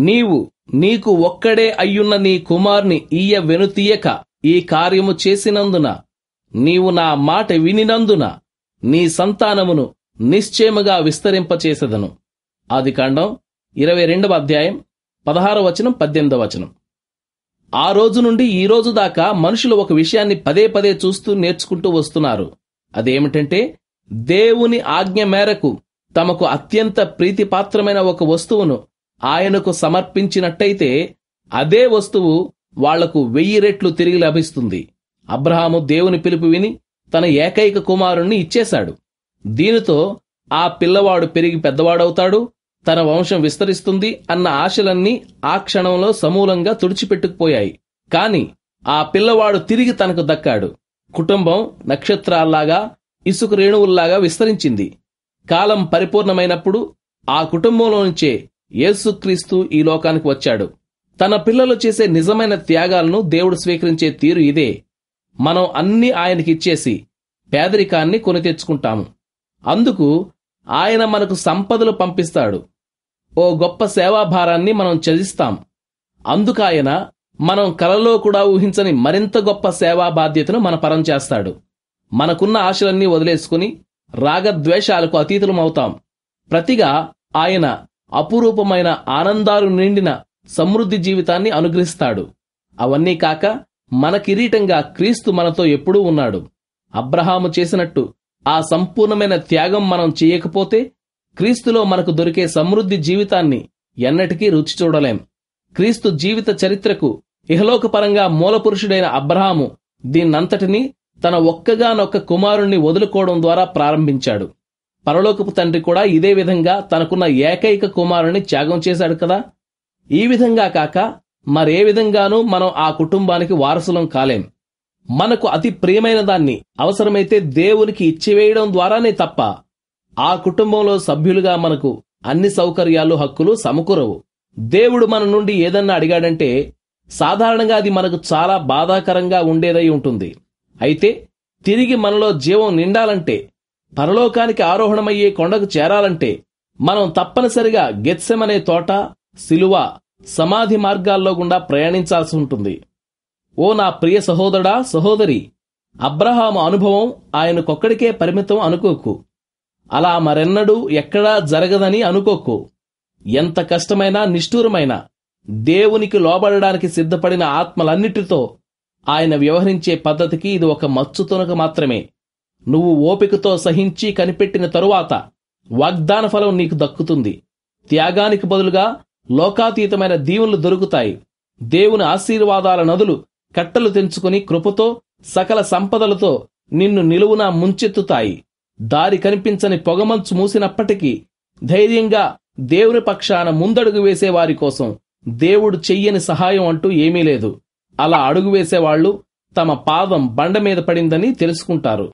నీవు నీకు ఒక్కడే అయ్యున్న నీ కుమార్ని ఈయ వెనుతీయక ఈ కార్యము చేసినందున, నీవు నా మాట వినినందున నీ సంతానమును నిశ్చయముగా విస్తరింపచేసెదను. ఆదికాండం 22వ అధ్యాయం 16వ వచనం 18వ వచనం. ఆ రోజు నుండి ఈ రోజు దాకా మనుషులు ఒక విషయాన్ని పదే పదే చూస్తూ నేర్చుకుంటూ వస్తున్నారు. అదేమిటంటే, దేవుని ఆజ్ఞ మేరకు తమకు అత్యంత ప్రీతిపాత్రమైన ఒక వస్తువును ఆయనకు సమర్పించినట్టయితే అదే వస్తువు వాళ్లకు 1000 రెట్లు తిరిగి లభిస్తుంది. అబ్రహాము దేవుని పిలుపు విని తన ఏకైక కుమారుణ్ణి ఇచ్చేశాడు. దీనితో ఆ పిల్లవాడు పెరిగి పెద్దవాడవుతాడు, తన వంశం విస్తరిస్తుంది అన్న ఆశలన్నీ ఆ క్షణంలో సమూలంగా తుడిచిపెట్టుకుపోయాయి. కాని ఆ పిల్లవాడు తిరిగి తనకు దక్కాడు. కుటుంబం నక్షత్రాల్లాగా, ఇసుక రేణువుల్లాగా విస్తరించింది. కాలం పరిపూర్ణమైనప్పుడు ఆ కుటుంబంలో నుంచే యేసుక్రీస్తు ఈ లోకానికి వచ్చాడు. తన పిల్లలు చేసే నిజమైన త్యాగాలను దేవుడు స్వీకరించే తీరు ఇదే. మనం అన్నీ ఆయనకిచ్చేసి పేదరికాన్ని కొని తెచ్చుకుంటాము. అందుకు ఆయన మనకు సంపదలు పంపిస్తాడు. ఓ గొప్ప సేవాభారాన్ని మనం త్యజిస్తాం. అందుకాయన మనం కలలో కూడా ఊహించని మరింత గొప్ప సేవా బాధ్యతను మన పరం చేస్తాడు. మనకున్న ఆశలన్నీ వదిలేసుకుని రాగద్వేషాలకు అతీతులమవుతాం. ప్రతిగా ఆయన అపురూపమైన ఆనందాలు నిండిన సమృద్ధి జీవితాన్ని అనుగ్రహిస్తాడు. అవన్నీ కాక మన కిరీటంగా క్రీస్తు మనతో ఎప్పుడూ ఉన్నాడు. అబ్రహాము చేసినట్టు ఆ సంపూర్ణమైన త్యాగం మనం చేయకపోతే క్రీస్తులో మనకు దొరికే సమృద్ధి జీవితాన్ని ఎన్నటికీ రుచి చూడలేం. క్రీస్తు జీవిత చరిత్రకు ఇహలోకపరంగా మూలపురుషుడైన అబ్రహాము దీన్నంతటినీ తన ఒక్కగానొక్క కుమారుణ్ణి వదులుకోవడం ద్వారా ప్రారంభించాడు. పరలోకపు తండ్రి కూడా ఇదే విధంగా తనకున్న ఏకైక కుమారుణ్ణి త్యాగం చేశాడు కదా. ఈ విధంగా కాక మరే విధంగానూ మనం ఆ కుటుంబానికి వారసులం కాలేం. మనకు అతి ప్రియమైన దాన్ని అవసరమైతే దేవునికి ఇచ్చివేయడం ద్వారానే తప్ప ఆ కుటుంబంలో సభ్యులుగా మనకు అన్ని సౌకర్యాలు, హక్కులు సమకూరవు. దేవుడు మన నుండి ఏదన్నా అడిగాడంటే సాధారణంగా అది మనకు చాలా బాధాకరంగా ఉండేదై ఉంటుంది. అయితే తిరిగి మనలో జీవం నిండాలంటే, పరలోకానికి ఆరోహణమయ్యే కొండకు చేరాలంటే మనం తప్పనిసరిగా గెత్సెమనే తోట, సిలువ, సమాధి మార్గాల్లో గుండా ప్రయాణించాల్సి ఉంటుంది. ఓ నా ప్రియ సహోదరా, సహోదరి, అబ్రహాము అనుభవం ఆయనకొక్కడికే పరిమితం అనుకోకు. అలా మరెన్నడూ ఎక్కడా జరగదని అనుకోకు. ఎంత కష్టమైనా, నిష్ఠూరమైనా దేవునికి లోబడడానికి సిద్ధపడిన ఆత్మలన్నిటితో ఆయన వ్యవహరించే పద్ధతికి ఇది ఒక మచ్చుతునక మాత్రమే. నువ్వు ఓపికతో సహించి కనిపెట్టిన తరువాత వాగ్దాన ఫలం నీకు దక్కుతుంది. త్యాగానికి బదులుగా లోకాతీతమైన దీవెనలు దొరుకుతాయి. దేవుని ఆశీర్వాదాల నదులు కట్టలు తెంచుకుని కృపతో, సకల సంపదలతో నిన్ను నిలువునా ముంచెత్తుతాయి. దారి కనిపించని పొగమంచు మూసినప్పటికీ ధైర్యంగా దేవుని పక్షాన ముందడుగు వేసేవారి కోసం దేవుడు చెయ్యని సహాయం అంటూ ఏమీ లేదు. అలా అడుగు వేసేవాళ్లు తమ పాదం బండ మీద పడిందని తెలుసుకుంటారు.